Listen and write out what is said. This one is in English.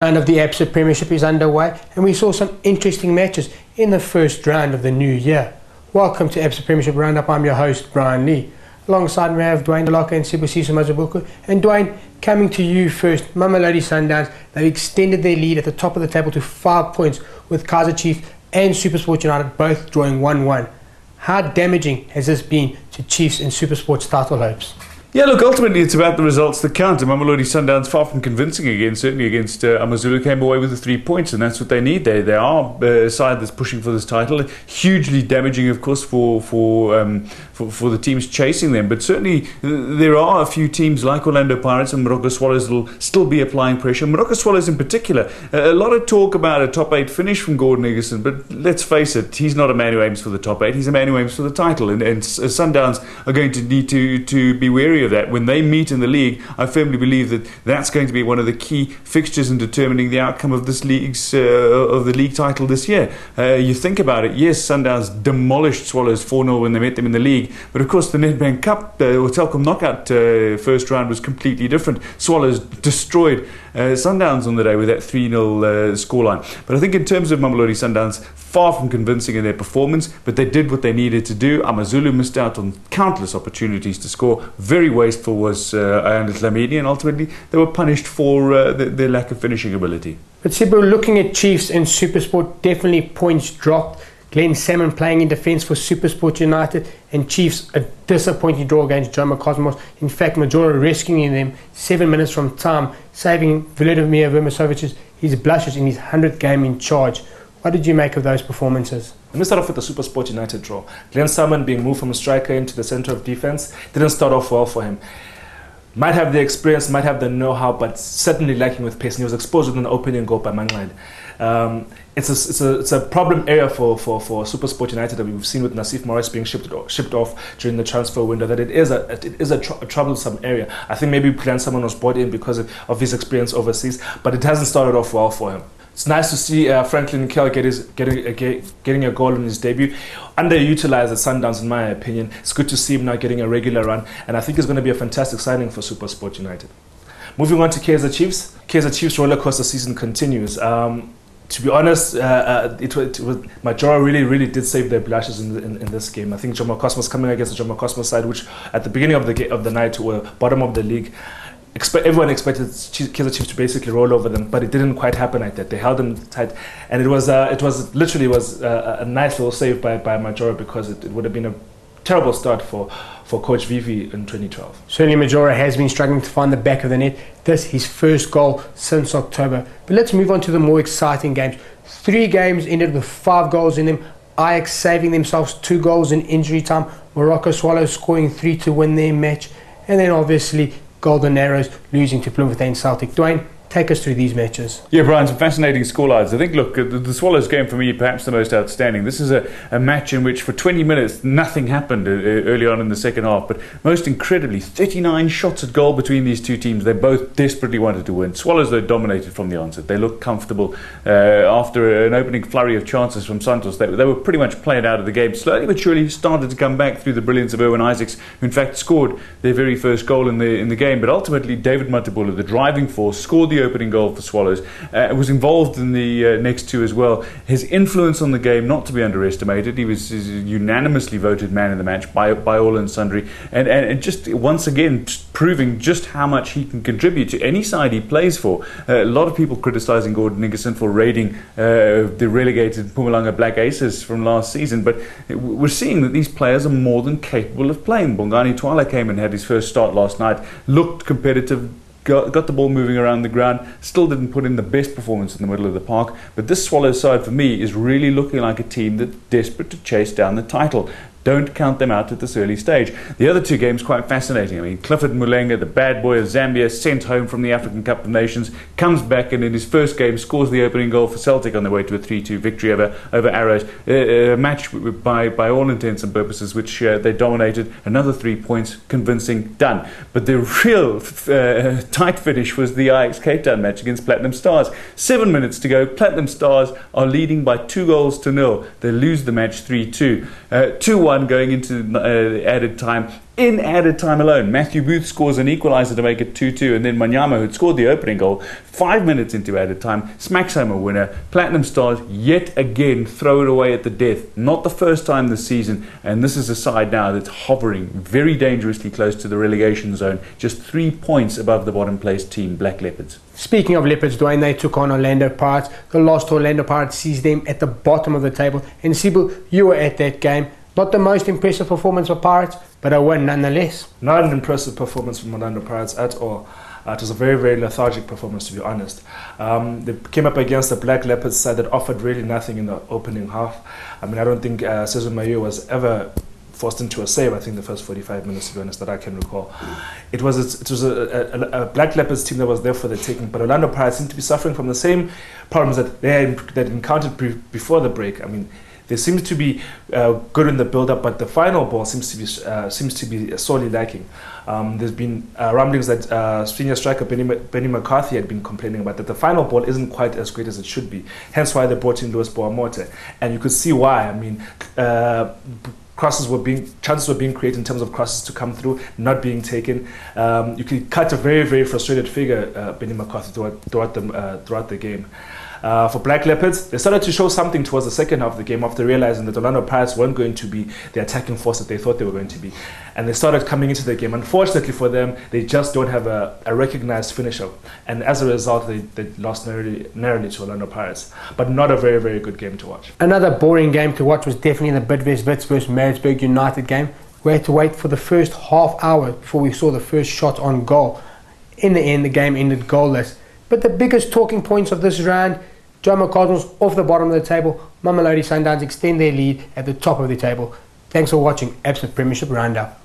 Round of the Absa Premiership is underway, and we saw some interesting matches in the first round of the new year. Welcome to Absa Premiership Roundup. I'm your host, Brian Lee. Alongside me, I have Dwayne Delaka and Sibusiso Mazabuku. And Dwayne, coming to you first, Mamelodi Sundowns, they've extended their lead at the top of the table to 5 points, with Kaizer Chiefs and SuperSport United both drawing 1-1. How damaging has this been to Chiefs and SuperSport's title hopes? Yeah, look, ultimately it's about the results that count. And Mamelodi Sundowns, far from convincing again, certainly against AmaZulu, came away with the 3 points, and that's what they need. They are a side that's pushing for this title. Hugely damaging, of course, for the teams chasing them. But certainly there are a few teams like Orlando Pirates and Mamelodi Swallows that will still be applying pressure. Mamelodi Swallows in particular. A lot of talk about a top 8 finish from Gordon Egerson, but let's face it, he's not a man who aims for the top 8. He's a man who aims for the title. And Sundowns are going to need to be wary of that. When they meet in the league, I firmly believe that that's going to be one of the key fixtures in determining the outcome of this league's of the league title this year. You think about it, yes, Sundowns demolished Swallows 4-0 when they met them in the league, but of course the Nedbank Cup or Telkom knockout first round was completely different. Swallows destroyed Sundowns on the day with that 3-0 scoreline. But I think in terms of Mamelodi Sundowns, far from convincing in their performance, but they did what they needed to do. AmaZulu missed out on countless opportunities to score. Very wasteful was Ayanda Lamidi, and ultimately they were punished for their lack of finishing ability. But Sibu, looking at Chiefs and SuperSport, definitely points dropped. Glenn Salmon playing in defence for SuperSport United, and Chiefs a disappointing draw against Jomo Cosmos. In fact, Majora rescuing them 7 minutes from time, saving Vladimir Vermasovic's his blushes in his 100th game in charge. What did you make of those performances? Let me start off with the SuperSport United draw. Glenn Salmon being moved from a striker into the centre of defence didn't start off well for him. Might have the experience, might have the know-how, but certainly lacking with pace. And he was exposed with an opening goal by Mangland. It's a problem area for SuperSport United that we've seen with Nassif Morris being shipped off during the transfer window. That it is a troublesome area. I think maybe Glenn Salmon was brought in because of his experience overseas, but it hasn't started off well for him. It's nice to see Franklin Kell getting a goal in his debut. Underutilised at Sundowns, in my opinion. It's good to see him now getting a regular run, and I think it's going to be a fantastic signing for SuperSport United. Moving on to Kaizer Chiefs. Kaizer Chiefs roller coaster season continues. To be honest, Majora really did save their blushes in this game. I think Jomo Cosmos coming against the Jomo Cosmos side, which at the beginning of the night were bottom of the league. Everyone expected Kaizer Chiefs to basically roll over them, but it didn't quite happen like that. They held them tight, and it was literally a nice little save by Majora, because it would have been a terrible start for Coach Vivi in 2012. Certainly Majora has been struggling to find the back of the net. This his first goal since October. But let's move on to the more exciting games. 3 games ended with 5 goals in them. Ajax saving themselves 2 goals in injury time. Morocco Swallows scoring 3 to win their match. And then obviously Golden Arrows losing to Bloemfontein Celtic. Dwayne, take us through these matches. Yeah, Brian, some fascinating scorelines. I think, look, the Swallows game for me, perhaps the most outstanding. This is a match in which for 20 minutes nothing happened early on in the second half, but most incredibly, 39 shots at goal between these two teams. They both desperately wanted to win. Swallows, though, dominated from the onset. They looked comfortable. After an opening flurry of chances from Santos, they were pretty much played out of the game. Slowly but surely started to come back through the brilliance of Erwin Isaacs, who in fact scored their very first goal in the game. But ultimately, David Matabula, the driving force, scored the opening goal for Swallows, was involved in the next 2 as well. His influence on the game not to be underestimated. He was unanimously voted man of the match by all and sundry, and just once again proving just how much he can contribute to any side he plays for. A lot of people criticising Gordon Egerson for raiding the relegated Mpumalanga Black Aces from last season, but we're seeing that these players are more than capable of playing. Bongani Twala came and had his first start last night, looked competitive, got the ball moving around the ground, still didn't put in the best performance in the middle of the park. But this Swallows side for me is really looking like a team that's desperate to chase down the title. Don't count them out at this early stage. The other 2 games quite fascinating. I mean, Clifford Mulenga, the bad boy of Zambia, sent home from the African Cup of Nations, comes back and in his first game scores the opening goal for Celtic on their way to a 3-2 victory over Arrows. A match by all intents and purposes which they dominated. Another 3 points, convincing, done. But the real tight finish was the Ajax Cape Town match against Platinum Stars. 7 minutes to go. Platinum Stars are leading by 2-0. They lose the match 3-2. 2-1 going into added time. in added time alone. Matthew Booth scores an equaliser to make it 2-2, and then Manyama, who'd scored the opening goal, 5 minutes into added time, smacks home a winner. Platinum Stars yet again throw it away at the death. Not the first time this season, and this is a side now that's hovering very dangerously close to the relegation zone, just 3 points above the bottom place team, Black Leopards. Speaking of Leopards, Dwayne, they took on Orlando Pirates. The lost Orlando Pirates sees them at the bottom of the table, and Sibu, you were at that game. Not the most impressive performance for Pirates, but a win nonetheless. Not an impressive performance from Orlando Pirates at all. It was a very, very lethargic performance, to be honest. They came up against the Black Leopards side that offered really nothing in the opening half. I mean, I don't think Cesar Mayo was ever forced into a save, I think, the first 45 minutes, to be honest, that I can recall. It was a Black Leopards team that was there for the taking, but Orlando Pirates seemed to be suffering from the same problems that they had encountered before the break. I mean, they seem to be good in the build-up, but the final ball seems to be sorely lacking. There's been rumblings that senior striker Benny McCarthy had been complaining about that the final ball isn't quite as great as it should be. Hence why they brought in Louis Boamote, and you could see why. I mean, chances were being created in terms of crosses to come through, not being taken. You could cut a very, very frustrated figure, Benny McCarthy, throughout the game. For Black Leopards, they started to show something towards the second half of the game after realizing that Orlando Pirates weren't going to be the attacking force that they thought they were going to be. And they started coming into the game. Unfortunately for them, they just don't have a recognized finisher. And as a result, they lost narrowly to Orlando Pirates. But not a very, very good game to watch. Another boring game to watch was definitely the Bidvest Wits versus Maritzburg United game. We had to wait for the first half hour before we saw the first shot on goal. In the end, the game ended goalless. But the biggest talking points of this round: Jomo Cardinals off the bottom of the table, Mamelodi Sundowns extend their lead at the top of the table. Thanks for watching Absa Premiership Roundup.